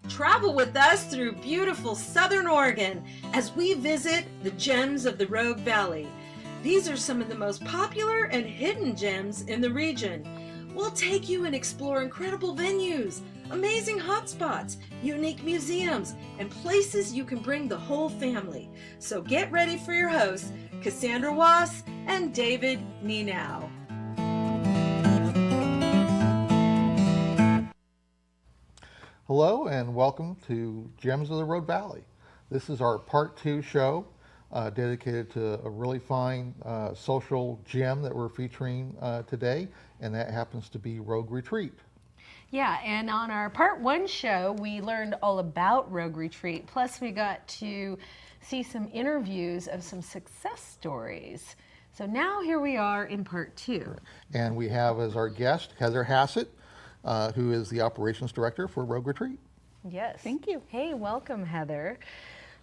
Travel with us through beautiful Southern Oregon as we visit the gems of the Rogue Valley. These are some of the most popular and hidden gems in the region. We'll take you and explore incredible venues, amazing hotspots, unique museums, and places you can bring the whole family. So get ready for your hosts, Cassandra Wass and David Nienow. Hello and welcome to Gems of the Rogue Valley. This is our part 2 show dedicated to a really fine social gem that we're featuring today, and that happens to be Rogue Retreat. Yeah, and on our part 1 show, we learned all about Rogue Retreat, plus we got to see some interviews of some success stories. So now here we are in part 2. And we have as our guest Heather Hassett, who is the operations director for Rogue Retreat. Yes. Thank you. Hey, welcome, Heather.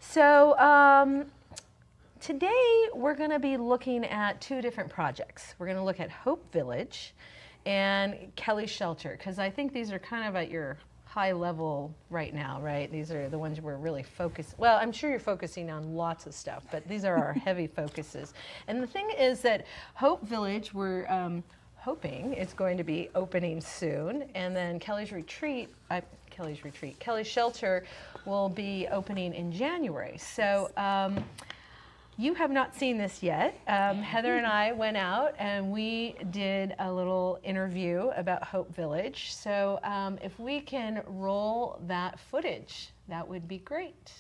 So today we're going to be looking at 2 different projects. We're going to look at Hope Village and Kelly's Shelter, because I think these are kind of at your high level right now, right? These are the ones we're really focused. Well, I'm sure you're focusing on lots of stuff, but these are our heavy focuses. And the thing is that Hope Village, we're hoping it's going to be opening soon, and then Kelly's Shelter will be opening in January. So you have not seen this yet. Heather and I went out and we did a little interview about Hope Village. So if we can roll that footage, that would be great.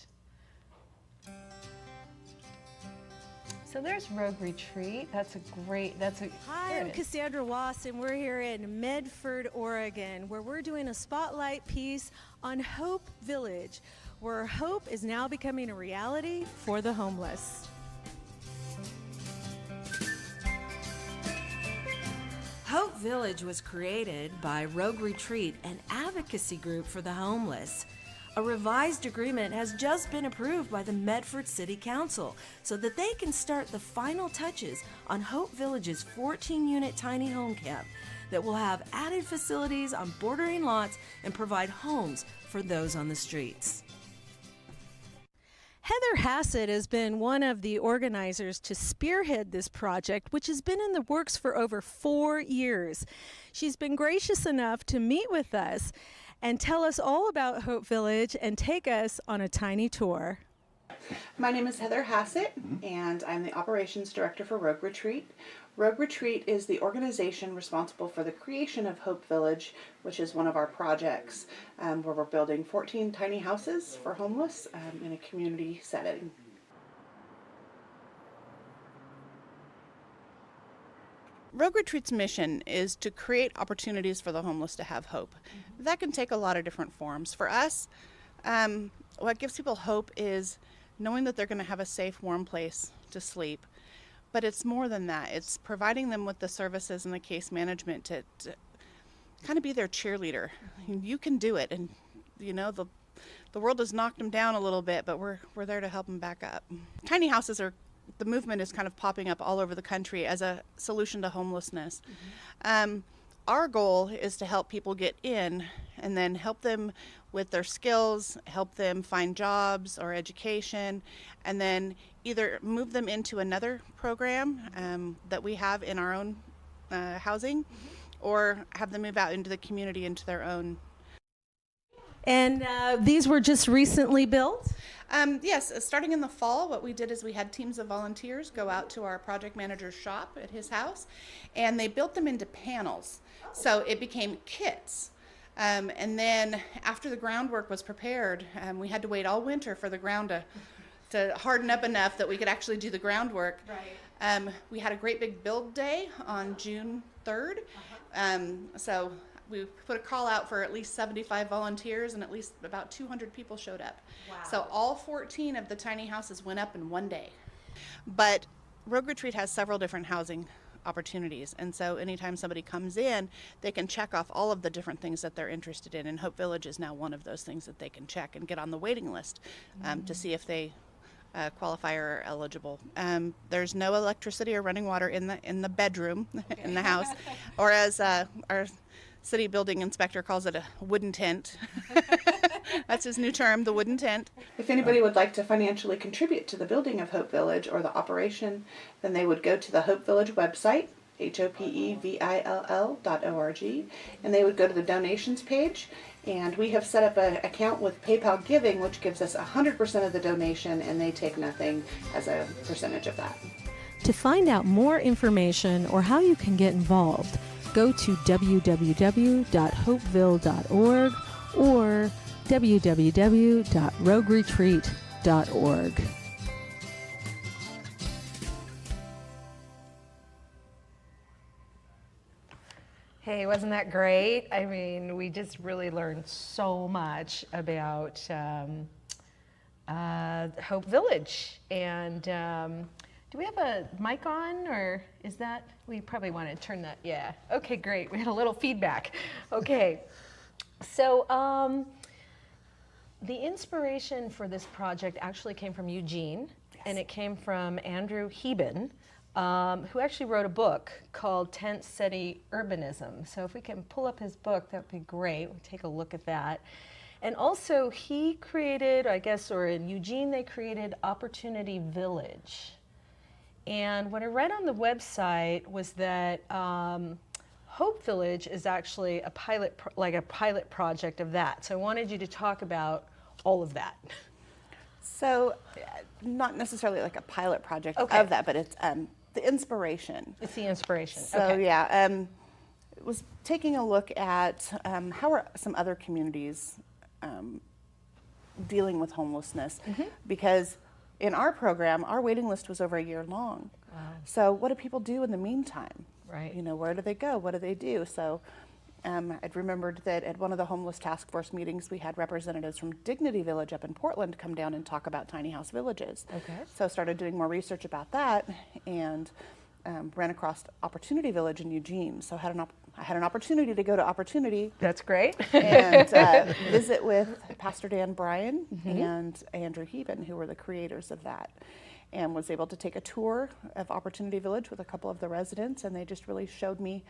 So there's Rogue Retreat. Hi, I'm Cassandra Wass, and we're here in Medford, Oregon, where we're doing a spotlight piece on Hope Village, where hope is now becoming a reality for the homeless. Hope Village was created by Rogue Retreat, an advocacy group for the homeless. A revised agreement has just been approved by the Medford City Council so that they can start the final touches on Hope Village's 14-unit tiny home camp that will have added facilities on bordering lots and provide homes for those on the streets. Heather Hassett has been one of the organizers to spearhead this project, which has been in the works for over 4 years. She's been gracious enough to meet with us and tell us all about Hope Village and take us on a tiny tour. My name is Heather Hassett, and I'm the operations director for Rogue Retreat. Rogue Retreat is the organization responsible for the creation of Hope Village, which is one of our projects where we're building 14 tiny houses for homeless in a community setting. Rogue Retreat's mission is to create opportunities for the homeless to have hope. That can take a lot of different forms. For us, what gives people hope is knowing that they're going to have a safe, warm place to sleep. But it's more than that. It's providing them with the services and the case management to kind of be their cheerleader. You can do it, and you know the world has knocked them down a little bit, but we're there to help them back up. Tiny houses are. The movement is kind of popping up all over the country as a solution to homelessness. Our goal is to help people get in and then help them with their skills, help them find jobs or education, and then either move them into another program that we have in our own housing, or have them move out into the community into their own. And these were just recently built? Yes, starting in the fall, what we did is we had teams of volunteers go out to our project manager's shop at his house, and they built them into panels. So it became kits. And then after the groundwork was prepared, we had to wait all winter for the ground to harden up enough that we could actually do the groundwork. Right. We had a great big build day on June 3rd. So we put a call out for at least 75 volunteers, and at least about 200 people showed up. Wow. So all 14 of the tiny houses went up in one day. But Rogue Retreat has several different housing opportunities, and so anytime somebody comes in, they can check off all of the different things that they're interested in, and Hope Village is now one of those things that they can check and get on the waiting list to see if they qualify or are eligible. There's no electricity or running water in the bedroom in the house, or as our city building inspector calls it, a wooden tent. That's his new term, the wooden tent. If anybody would like to financially contribute to the building of Hope Village or the operation, then they would go to the Hope Village website, hopevill.org, and they would go to the donations page. And we have set up an account with PayPal Giving, which gives us 100% of the donation, and they take nothing as a percentage of that. To find out more information or how you can get involved, go to www.hopeville.org or www.rogueretreat.org. Hey, wasn't that great? I mean, we just really learned so much about Hope Village. And do we have a mic on, or is that, we probably want to turn that, yeah. Okay, great, we had a little feedback. Okay, so the inspiration for this project actually came from Eugene, and it came from Andrew Heben, who actually wrote a book called Tent City Urbanism. So if we can pull up his book, that would be great. We'll take a look at that. And also he created, I guess, or in Eugene, they created Opportunity Village. And what I read on the website was that Hope Village is actually a pilot, like a pilot project of that. So I wanted you to talk about all of that. So, not necessarily like a pilot project Okay. of that, but it's the inspiration. It's the inspiration. So okay. yeah, it was taking a look at how are some other communities dealing with homelessness, because in our program, our waiting list was over a year long. Wow. So what do people do in the meantime? Right. You know, where do they go? What do they do? So I'd remembered that at one of the homeless task force meetings, we had representatives from Dignity Village up in Portland come down and talk about tiny house villages. Okay. So I started doing more research about that, and ran across Opportunity Village in Eugene. So I had an opportunity to go to Opportunity That's great. and visit with Pastor Dan Bryan and Andrew Heben, who were the creators of that, and was able to take a tour of Opportunity Village with a couple of the residents, and they just really showed me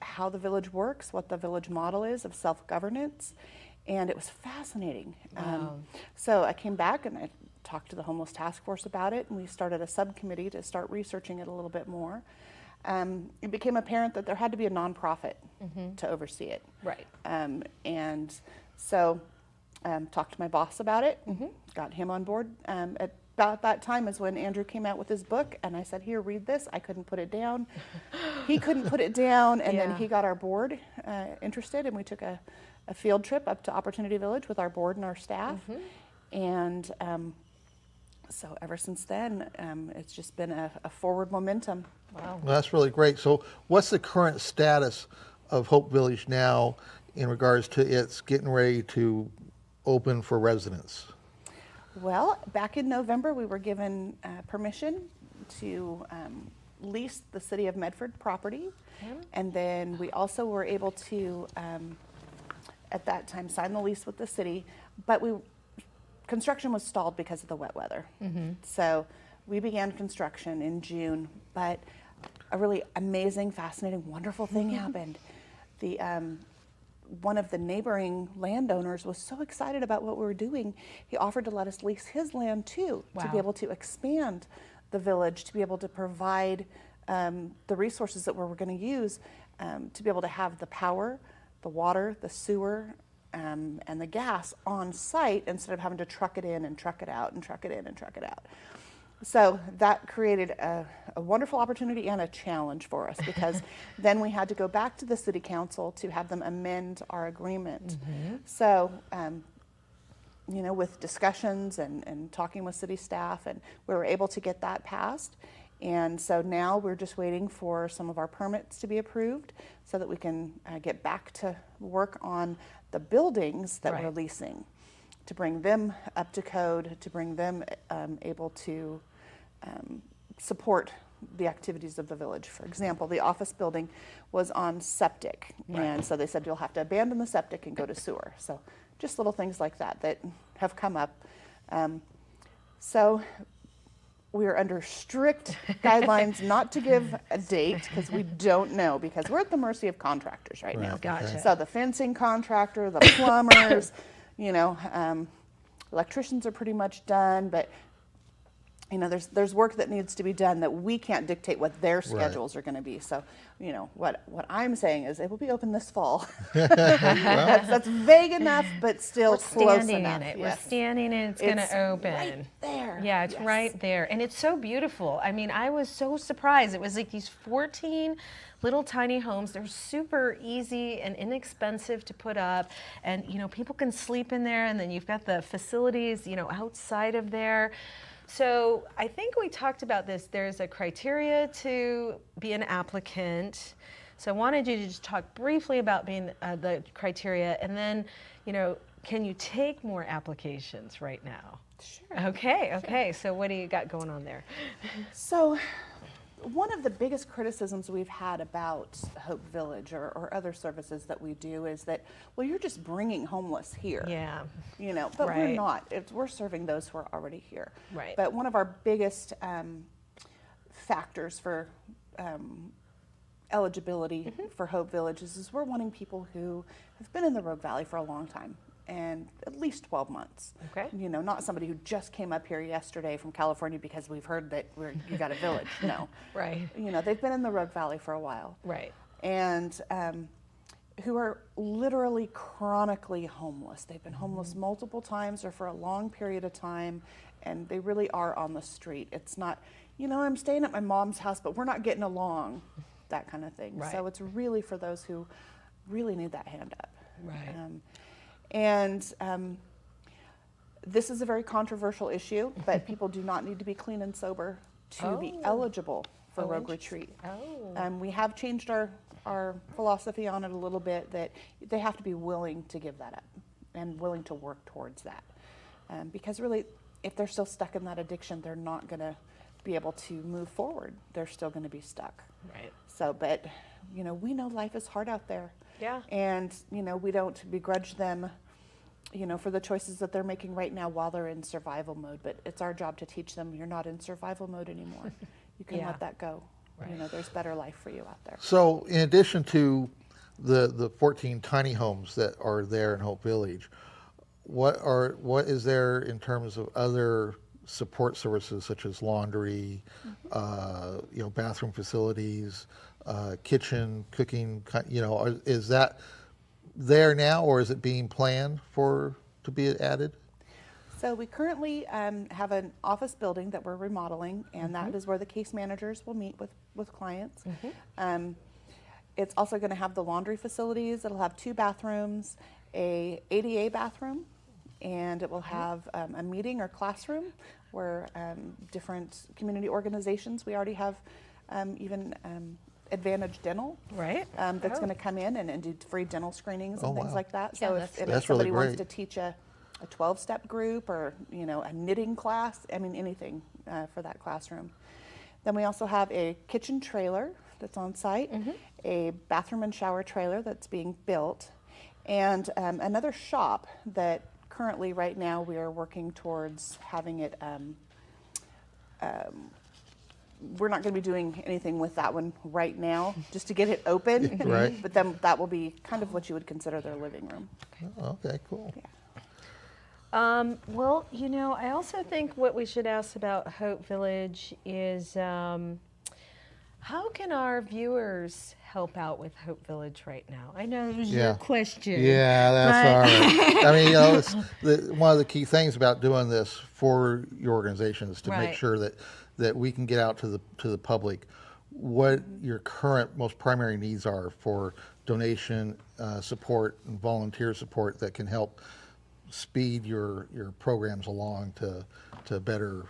how the village works, what the village model is of self-governance, and it was fascinating. Wow. So I came back and I talked to the homeless task force about it, and we started a subcommittee to start researching it a little bit more. It became apparent that there had to be a nonprofit to oversee it. Right. And so talked to my boss about it, got him on board. At about that time is when Andrew came out with his book, and I said, here, read this. I couldn't put it down. He couldn't put it down, and then he got our board interested, and we took a field trip up to Opportunity Village with our board and our staff. And so ever since then, it's just been a forward momentum. Wow. Well, that's really great. So what's the current status of Hope Village now in regards to its getting ready to open for residents? Well, back in November, we were given permission to lease the city of Medford property. And then we also were able to, at that time, sign the lease with the city, but construction was stalled because of the wet weather. So we began construction in June, but a really amazing, fascinating, wonderful thing happened. The one of the neighboring landowners was so excited about what we were doing, he offered to let us lease his land too, to be able to expand the village, to be able to provide the resources that we're going to use, to be able to have the power, the water, the sewer, and the gas on site instead of having to truck it in and truck it out and truck it in and truck it out. So that created a wonderful opportunity and a challenge for us, because then we had to go back to the city council to have them amend our agreement. So, you know, with discussions and talking with city staff, and we were able to get that passed. And so now we're just waiting for some of our permits to be approved so that we can get back to work on the buildings that we're leasing, to bring them up to code, to bring them able to support the activities of the village. For example, the office building was on septic, and so they said you'll have to abandon the septic and go to sewer. So just little things like that that have come up. So we are under strict guidelines not to give a date because we don't know, because we're at the mercy of contractors right now. Gotcha. So the fencing contractor, the plumbers, electricians are pretty much done, but there's work that needs to be done that we can't dictate what their schedules are going to be. So, what I'm saying is it will be open this fall. That's vague enough, but still We're close standing enough. in it. Yes. We're standing and it's going to open. Right there. Yeah, it's right there. And it's so beautiful. I mean, I was so surprised. It was like these 14 little tiny homes. They're super easy and inexpensive to put up. And, people can sleep in there. And then you've got the facilities, outside of there. So I think we talked about this. There's a criteria to be an applicant. So I wanted you to just talk briefly about being the criteria, and then, can you take more applications right now? Sure. Okay. So what do you got going on there? So one of the biggest criticisms we've had about Hope Village or other services that we do is that, well, you're just bringing homeless here. Yeah. But Right. we're not. We're serving those who are already here. Right. But one of our biggest factors for eligibility for Hope Village is we're wanting people who have been in the Rogue Valley for a long time, and at least 12 months. Okay. Not somebody who just came up here yesterday from California because we've heard that you got a village. No. Right. They've been in the Rogue Valley for a while. Right. And who are literally chronically homeless. They've been homeless multiple times or for a long period of time, and they really are on the street. It's not, I'm staying at my mom's house, but we're not getting along, that kind of thing. Right. So it's really for those who really need that hand up. Right. This is a very controversial issue, but people do not need to be clean and sober to be eligible for Rogue Retreat. We have changed our philosophy on it a little bit, that they have to be willing to give that up and willing to work towards that. Because really, if they're still stuck in that addiction, they're not going to be able to move forward. They're still going to be stuck. Right. So, but, we know life is hard out there. Yeah. And, we don't begrudge them, for the choices that they're making right now while they're in survival mode. But it's our job to teach them, you're not in survival mode anymore. You can let that go. Right. There's better life for you out there. So in addition to the 14 tiny homes that are there in Hope Village, what is there in terms of other support services such as laundry, bathroom facilities, kitchen, cooking, is that there now, or is it being planned to be added? So we currently have an office building that we're remodeling, and that is where the case managers will meet with clients. It's also going to have the laundry facilities. It'll have 2 bathrooms, a ADA bathroom, and it will have a meeting or classroom where different community organizations, we already have even Advantage Dental, Right. that's going to come in and do free dental screenings and things like that. Yeah, So that's if That's somebody really wants to great. teach a 12-step group or a knitting class, anything for that classroom. Then we also have a kitchen trailer that's on site, a bathroom and shower trailer that's being built, and another shop that currently right now we are working towards having it. We're not going to be doing anything with that one right now, just to get it open. Right. But then that will be kind of what you would consider their living room. Okay, cool. Well, I also think what we should ask about Hope Village is how can our viewers help out with Hope Village right now? I know it was your question. Yeah, that's all right. I mean, one of the key things about doing this for your organization is to make sure that we can get out to the public what your current most primary needs are for donation support and volunteer support that can help speed your programs along to better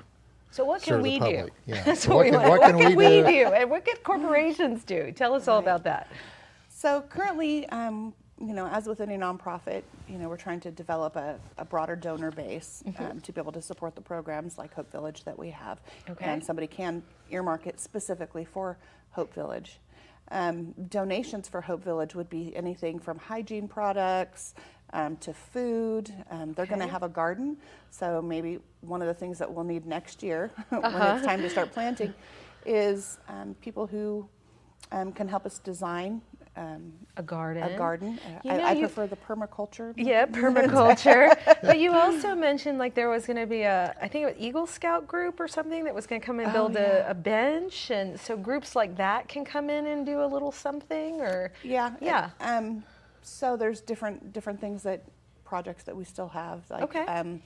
So what can serve we the do? public. Yeah. That's So what we want. What can we do? And what can corporations do? Tell us all about that. So currently, as with any nonprofit, we're trying to develop a broader donor base to be able to support the programs like Hope Village that we have. Okay. And somebody can earmark it specifically for Hope Village. Donations for Hope Village would be anything from hygiene products, to food. They're going to Okay. have a garden, so maybe one of the things that we'll need next year when it's time to start planting is people who can help us design A garden. a garden. You know, I you- prefer the permaculture. Yeah, permaculture. But you also mentioned like there was going to be I think it was Eagle Scout group or something that was going to come and build yeah. a bench, and so groups like that can come in and do a little something, or Yeah. Yeah. So there's different things projects that we still have. Like, Okay.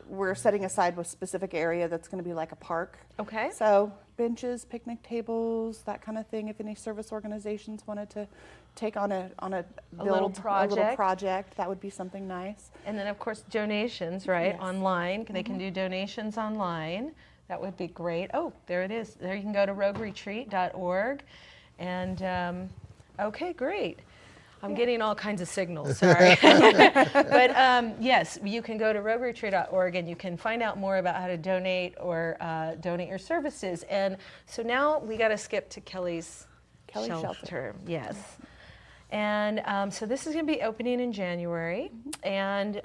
we're setting aside a specific area that's going to be like a park. Okay. So benches, picnic tables, that kind of thing. If any service organizations wanted to take on a little project, that would be something nice. And then of course donations, right? Yes. Online. They can do donations online. That would be great. Oh, there it is. There you can go to rogueretreat.org. And okay, great. I'm getting all kinds of signals, sorry. But yes, you can go to rogueretreat.org and you can find out more about how to donate or donate your services. And so now we got to skip to Kelly's shelter. Yes. And so this is going to be opening in January. And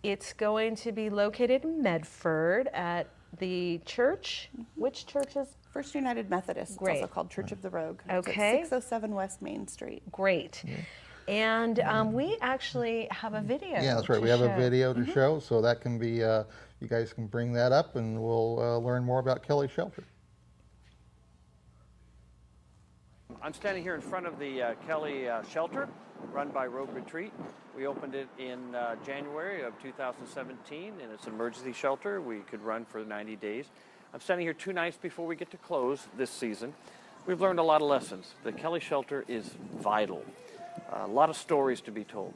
it's going to be located in Medford at the church. Which church is? First United Methodist. Great. It's also called Church of the Rogue. Okay. It's at 607 West Main Street. Great. And we actually have a video. Yeah, that's right. to We have a show. video to show, so that can be, you guys can bring that up and we'll learn more about Kelly's shelter. I'm standing here in front of the Kelly shelter run by Rogue Retreat. We opened it in January of 2017, and it's an emergency shelter. We could run for 90 days. I'm standing here 2 nights before we get to close this season. We've learned a lot of lessons. The Kelly shelter is vital. A lot of stories to be told.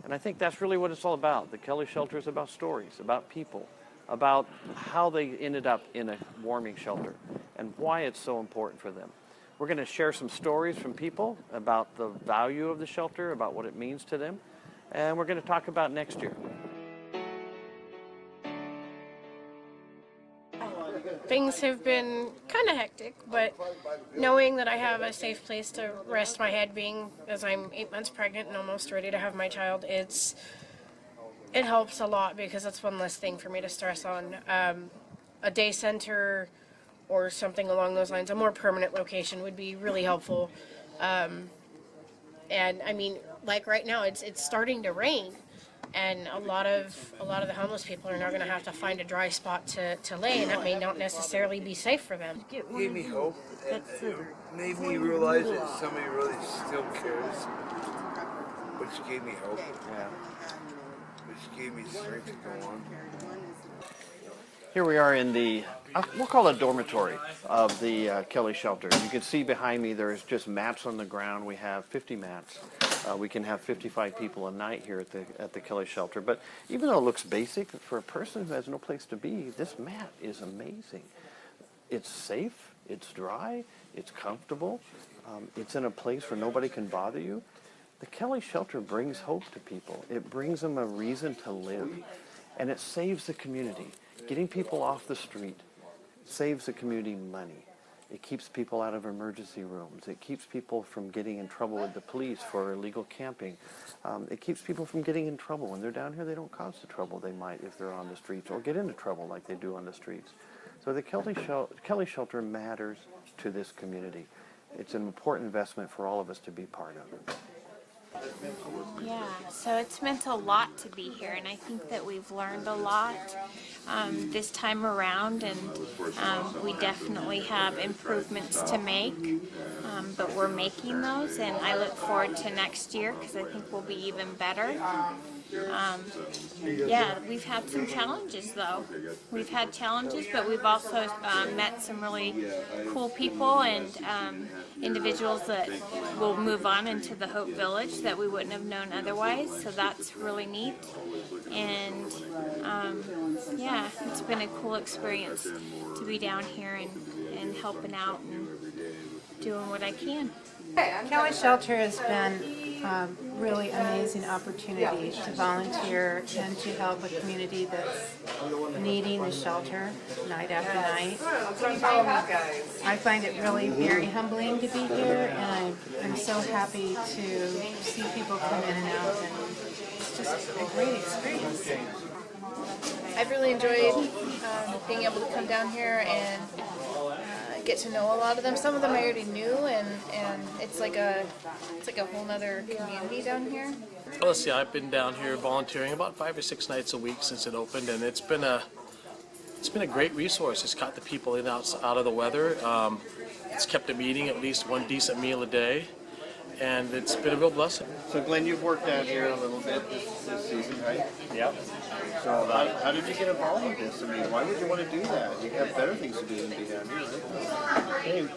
And I think that's really what it's all about. The Kelly shelter is about stories, about people, about how they ended up in a warming shelter and why it's so important for them. We're going to share some stories from people about the value of the shelter, about what it means to them, and we're going to talk about next year. Things have been kind of hectic, but knowing that I have a safe place to rest my head, being as I'm 8 months pregnant and almost ready to have my child, it helps a lot because that's one less thing for me to stress on. A day center or something along those lines, a more permanent location would be really helpful. And I mean, like right now, it's starting to rain. And a lot of the homeless people are now going to have to find a dry spot to lay, and that may not necessarily be safe for them. It gave me hope. It made me realize that somebody really still cares, which gave me hope. Yeah. Which gave me strength to go on. Here we are in the, we'll call it dormitory of the Kelly shelter. You can see behind me there's just mats on the ground. We have 50 mats. We can have 55 people a night here at the Kelly shelter. But even though it looks basic, for a person who has no place to be, this mat is amazing. It's safe, it's dry, it's comfortable, it's in a place where nobody can bother you. The Kelly shelter brings hope to people. It brings them a reason to live, and it saves the community. Getting people off the street saves the community money. It keeps people out of emergency rooms. It keeps people from getting in trouble with the police for illegal camping. It keeps people from getting in trouble. When they're down here, they don't cause the trouble they might if they're on the streets, or get into trouble like they do on the streets. So the Kelly shelter matters to this community. It's an important investment for all of us to be part of. Yeah, so it's meant a lot to be here, and I think that we've learned a lot this time around, and we definitely have improvements to make, but we're making those, and I look forward to next year because I think we'll be even better. Yeah, we've had some challenges though. We've had challenges, but we've also met some really cool people and individuals that will move on into the Hope Village that we wouldn't have known otherwise, so that's really neat. And yeah, it's been a cool experience to be down here and helping out and doing what I can. Kelly Shelter has been really amazing opportunity to volunteer and to help a community that's needing the shelter night after night. I find it really very humbling to be here, and I'm so happy to see people come in and out, and it's just a great experience. I've really enjoyed being able to come down here and get to know a lot of them. Some of them I already knew, and it's like a whole nother community down here. Well, let's see, I've been down here volunteering about 5 or 6 nights a week since it opened, and it's been a great resource. It's got the people in out of the weather. It's kept them eating at least one decent meal a day, and it's been a real blessing. So Glenn, you've worked out here a little bit this season, right? Yep. So how did you get involved with this? I mean, why would you want to do that? You have better things to do than be down here, right? Hey,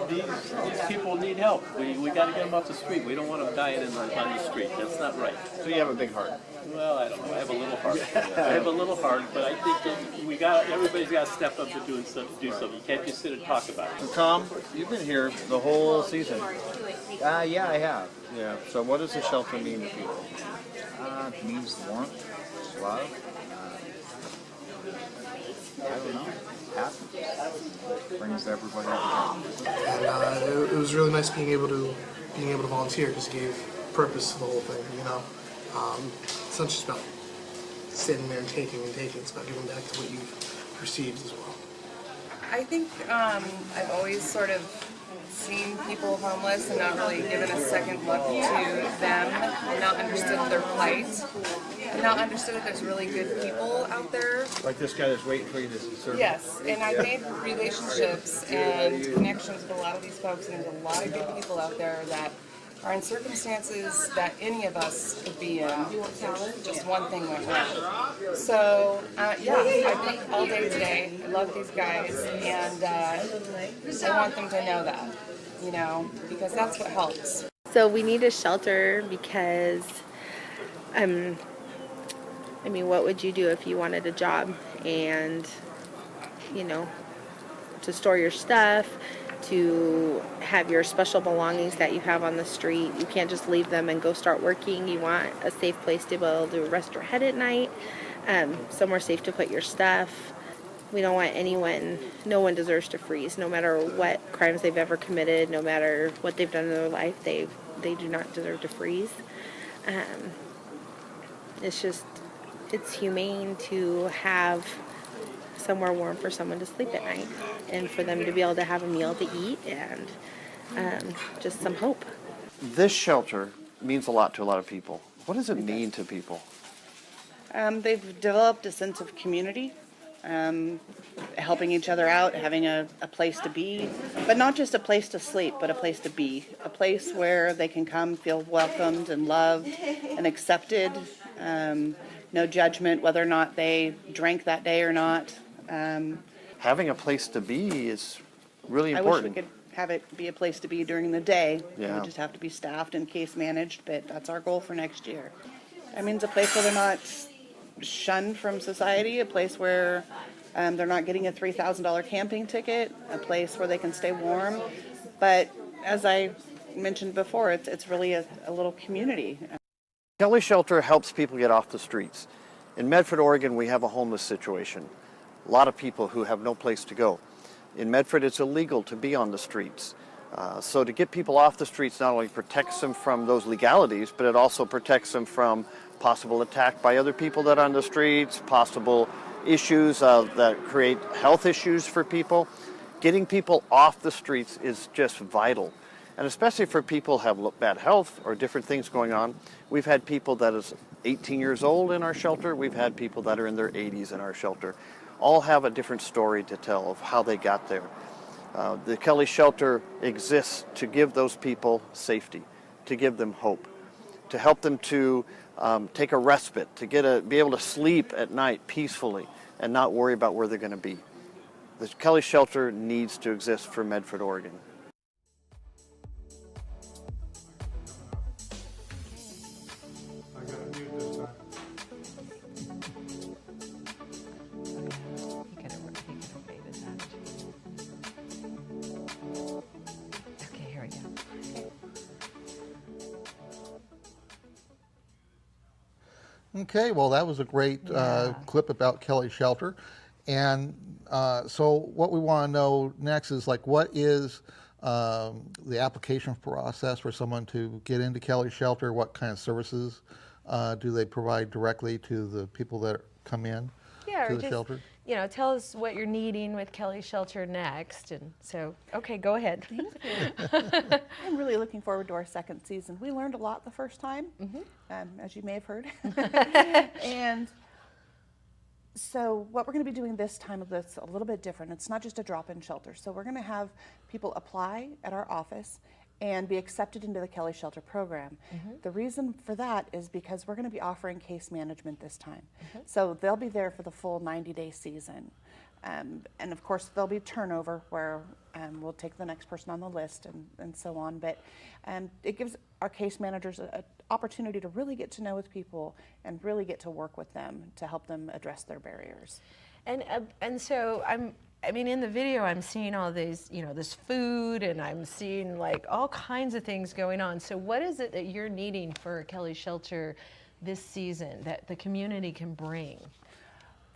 these people need help. We got to get them off the street. We don't want them dying on the street. That's not right. So you have a big heart. Well, I don't know. I have a little heart. I have a little heart, but I think that everybody's got to step up to do something. You can't just sit and talk about it. So Tom, you've been here the whole season. Yeah, I have. Yeah. So what does the shelter mean to people? It means warmth, love. I don't know. Happiness. Brings everybody together. And it was really nice being able to volunteer, because it gave purpose to the whole thing. You know, it's not just about sitting there and taking. It's about giving back to what you've received as well. I think I've always sort of seen people homeless and not really given a second look to them, and not understood their plight, and not understood that there's really good people out there. Like this guy that's waiting for you to serve. Yes, and I've made relationships and connections with a lot of these folks, and there's a lot of good people out there that are in circumstances that any of us could be in if just one thing went wrong. So, yeah, I've been all day today. I love these guys, and I want them to know that, you know, because that's what helps. So we need a shelter because, I mean, what would you do if you wanted a job and, you know, to store your stuff, to have your special belongings that you have on the street. You can't just leave them and go start working. You want a safe place to be able to rest your head at night, somewhere safe to put your stuff. We don't want no one deserves to freeze, no matter what crimes they've ever committed, no matter what they've done in their life, they do not deserve to freeze. It's humane to have somewhere warm for someone to sleep at night, and for them to be able to have a meal to eat, and just some hope. This shelter means a lot to a lot of people. What does it mean to people? They've developed a sense of community, helping each other out, having a place to be, but not just a place to sleep, but a place to be, a place where they can come, feel welcomed and loved and accepted, no judgment whether or not they drank that day or not. Having a place to be is really important. I wish we could have it be a place to be during the day. Yeah. It would just have to be staffed and case managed, but that's our goal for next year. I mean, it's a place where they're not shunned from society, a place where they're not getting a $3,000 camping ticket, a place where they can stay warm. But as I mentioned before, it's really a little community. Kelly Shelter helps people get off the streets. In Medford, Oregon, we have a homeless situation. A lot of people who have no place to go. In Medford, it's illegal to be on the streets. So to get people off the streets not only protects them from those legalities, but it also protects them from possible attack by other people that are on the streets, possible issues that create health issues for people. Getting people off the streets is just vital. And especially for people who have bad health or different things going on. We've had people that is 18 years old in our shelter. We've had people that are in their 80s in our shelter. All have a different story to tell of how they got there. The Kelly Shelter exists to give those people safety, to give them hope, to help them to take a respite, to be able to sleep at night peacefully and not worry about where they're going to be. The Kelly Shelter needs to exist for Medford, Oregon. Okay, well, that was a great clip about Kelly Shelter. And so what we want to know next is, like, what is the application process for someone to get into Kelly Shelter? What kind of services do they provide directly to the people that come in to the shelter? You know, tell us what you're needing with Kelly Shelter next. And so, okay, go ahead. I'm really looking forward to our second season. We learned a lot the first time, as you may have heard. And so what we're going to be doing this time is a little bit different. It's not just a drop-in shelter. So we're going to have people apply at our office and be accepted into the Kelly Shelter program. The reason for that is because we're going to be offering case management this time. So they'll be there for the full 90-day season. And of course, there'll be turnover where we'll take the next person on the list and so on. But it gives our case managers an opportunity to really get to know with people and really get to work with them to help them address their barriers. And so I mean, in the video, I'm seeing all these, you know, this food, and I'm seeing like all kinds of things going on. So what is it that you're needing for Kelly Shelter this season that the community can bring?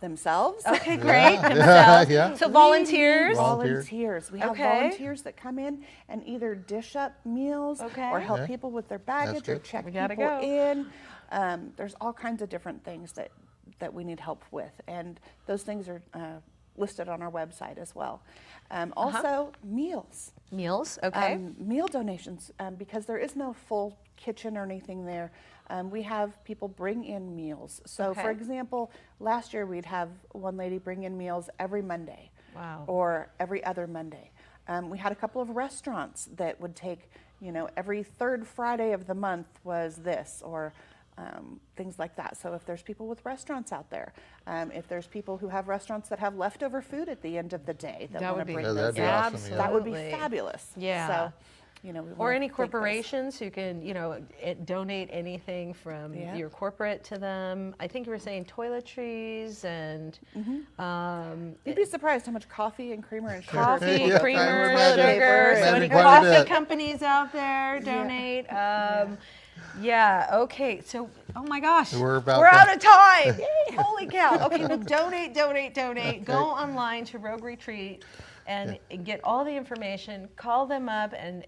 Themselves. Okay, great. Themselves. So volunteers. Volunteers. We have volunteers that come in and either dish up meals or help people with their baggage or check people in. There's all kinds of different things that we need help with, and those things are listed on our website as well. Also, meals. Meals, okay. Meal donations, because there is no full kitchen or anything there. We have people bring in meals. So, for example, last year we'd have one lady bring in meals every Monday. Wow. Or every other Monday. We had a couple of restaurants that would take, you know, every third Friday of the month was this, or things like that. So if there's people with restaurants out there, if there's people who have restaurants that have leftover food at the end of the day that want to bring those in, awesome, that would be fabulous. Yeah. So, you know, or any corporations who can, you know, donate anything from your corporate to them. I think you were saying toiletries and you'd be surprised how much coffee and creamer and sugar. Coffee, creamer, sugar. So any coffee companies out there donate. Yeah, okay, so, oh my gosh, we're out of time. Yay, holy cow. Okay, well, donate. Go online to Rogue Retreat and get all the information, call them up and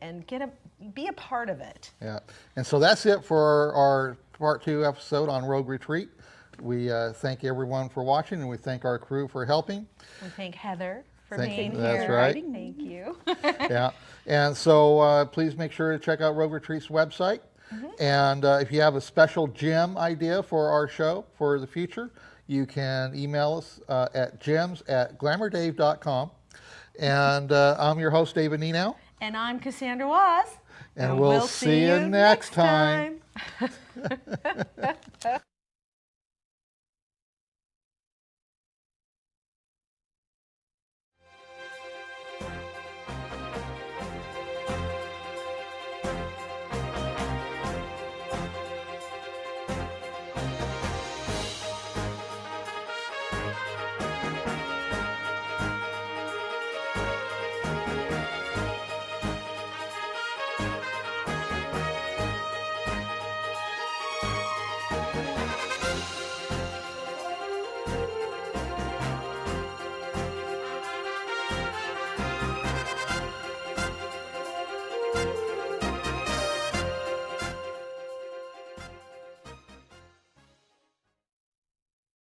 be a part of it. Yeah, and so that's it for our part 2 episode on Rogue Retreat. We thank everyone for watching, and we thank our crew for helping. We thank Heather for being here. That's right. Thank you. Yeah, and so please make sure to check out Rogue Retreat's website. And if you have a special gem idea for our show for the future, you can email us at gems@glamourdave.com. And I'm your host, David Nienow. And I'm Cassandra Waz. And we'll see you next time.